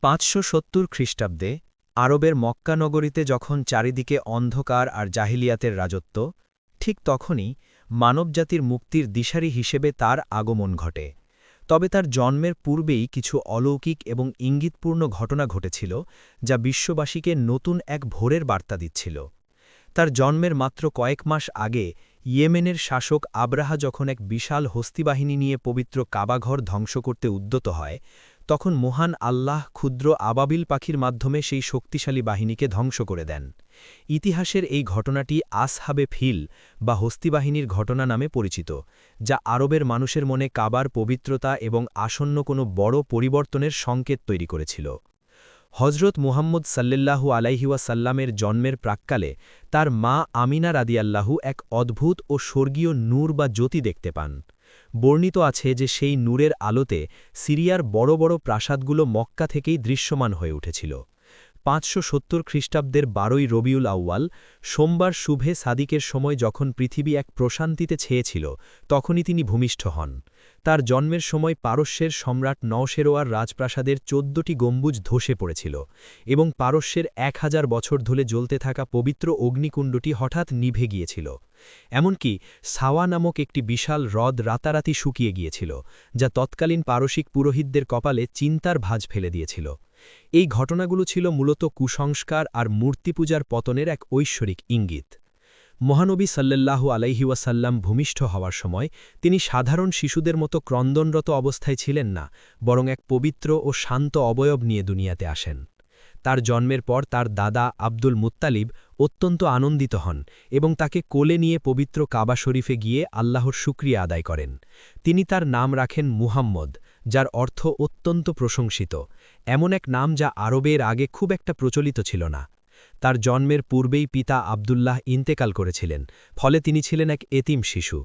৫৭০ খ্রিস্টাব্দে আরবের মক্কা নগরীতে যখন চারিদিকে অন্ধকার আর জাহিলিয়াতের রাজত্ব, ঠিক তখনই মানবজাতির মুক্তির দিশারি হিসেবে তার আগমন ঘটে। তবে তার জন্মের পূর্বেই কিছু অলৌকিক এবং ইঙ্গিতপূর্ণ ঘটনা ঘটেছিল, যা বিশ্ববাসীকে নতুন এক ভোরের বার্তা দিচ্ছিল। তার জন্মের মাত্র কয়েক মাস আগে ইয়েমেনের শাসক আব্রাহা যখন এক বিশাল হস্তিবাহিনী নিয়ে পবিত্র কাবাঘর ধ্বংস করতে উদ্যত হয়, তখন মহান আল্লাহ ক্ষুদ্র আবাবিল পাখির মাধ্যমে সেই শক্তিশালী বাহিনীকে ধ্বংস করে দেন। ইতিহাসের এই ঘটনাটি আসহাবে ফিল বা হস্তিবাহিনীর ঘটনা নামে পরিচিত, যা আরবের মানুষের মনে কাবার পবিত্রতা এবং আসন্ন কোনো বড় পরিবর্তনের সংকেত তৈরি করেছিল। হজরত মুহাম্মদ সাল্লাল্লাহু আলাইহি ওয়াসাল্লামের জন্মের প্রাক্কালে তার মা আমিনা রাদিয়াল্লাহু এক অদ্ভুত ও স্বর্গীয় নূর বা জ্যোতি দেখতে পান। বর্ণিত আছে যে সেই নূরের আলোতে সিরিয়ার বড় বড় প্রাসাদগুলো মক্কা থেকেই দৃশ্যমান হয়ে উঠেছিল। ৫৭০ খ্রিস্টাব্দের ১২ই রবিউল আউয়াল সোমবার শুভে সাদিকের সময় যখন পৃথিবী এক প্রশান্তিতে ছেয়েছিল, তখনই তিনি ভূমিষ্ঠ হন। তার জন্মের সময় পারস্যের সম্রাট নওশেরোয়ার রাজপ্রাসাদের ১৪টি গম্বুজ ধসে পড়েছিল এবং পারস্যের ১০০০ বছর ধরে জ্বলতে থাকা পবিত্র অগ্নিকুণ্ডটি হঠাৎ নিভে গিয়েছিল। এমনকি সাওয়া নামক একটি বিশাল হ্রদ রাতারাতি শুকিয়ে গিয়েছিল, যা তৎকালীন পারসিক পুরোহিতদের কপালে চিন্তার ভাঁজ ফেলে দিয়েছিল। এই ঘটনাগুলো ছিল মূলত কুসংস্কার আর মূর্তিপূজার পতনের এক ঐশ্বরিক ইঙ্গিত। মহানবী সাল্লাল্লাহু আলাইহি ওয়াসাল্লাম ভূমিষ্ঠ হওয়ার সময় তিনি সাধারণ শিশুদের মতো ক্রন্দনরত অবস্থায় ছিলেন না, বরং এক পবিত্র ও শান্ত অবয়ব নিয়ে দুনিয়াতে আসেন। তার জন্মের পর তার দাদা আব্দুল মুত্তালিব অত্যন্ত আনন্দিত হন এবং তাকে কোলে নিয়ে পবিত্র কাবা শরীফে গিয়ে আল্লাহর শুকরিয়া আদায় করেন। তিনি তার নাম রাখেন মুহাম্মদ, যার অর্থ অত্যন্ত প্রশংসিত, এমন এক নাম যা আরবের আগে খুব একটা প্রচলিত ছিল না। তার জন্মের পূর্বেই পিতা আবদুল্লাহ ইন্তেকাল করেছিলেন, ফলে তিনি ছিলেন এক এতিম শিশু।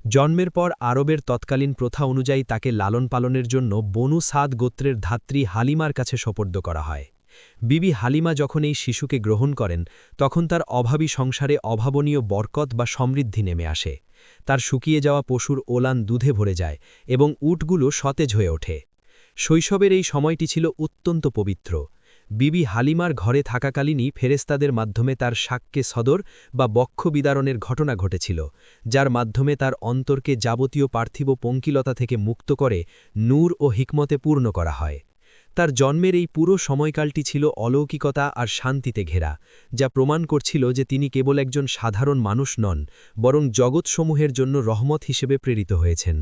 জন্মের পর আরবের তৎকালীন প্রথা অনুযায়ী তাকে লালন পালনের জন্য বনু সাদ গোত্রের ধাত্রী হালিমার কাছে সোপর্দ করা হয়। বিবি হালিমা যখন এই শিশুকে গ্রহণ করেন, তখন তার অভাবী সংসারে অভাবনীয় বরকত বা সমৃদ্ধি নেমে আসে। তার শুকিয়ে যাওয়া পশুর ওলান দুধে ভরে যায় এবং উটগুলো সতেজ হয়ে ওঠে। শৈশবের এই সময়টি ছিল অত্যন্ত পবিত্র। বিবি হালিমার ঘরে থাকাকালীনই ফেরেস্তাদের মাধ্যমে তার শাক্যে সদর বা বক্ষ বিদারণের ঘটনা ঘটেছিল, যার মাধ্যমে তার অন্তরকে যাবতীয় পার্থিব পঙ্কিলতা থেকে মুক্ত করে নূর ও হিকমতে পূর্ণ করা হয়। তার জন্মের এই পুরো সময়কালটি ছিল অলৌকিকতা আর শান্তিতে ঘেরা, যা প্রমাণ করছিল যে তিনি কেবল একজন সাধারণ মানুষ নন, বরং জগৎসমূহের জন্য রহমত হিসেবে প্রেরিত হয়েছেন।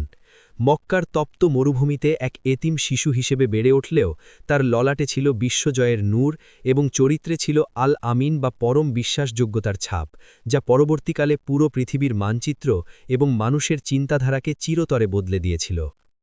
মক্কার তপ্ত মরুভূমিতে এক এতিম শিশু হিসেবে বেড়ে উঠলেও তার ললাটে ছিল বিশ্বজয়ের নূর এবং চরিত্রে ছিল আল আমিন বা পরম বিশ্বাসযোগ্যতার ছাপ, যা পরবর্তীকালে পুরো পৃথিবীর মানচিত্র এবং মানুষের চিন্তাধারাকে চিরতরে বদলে দিয়েছিল।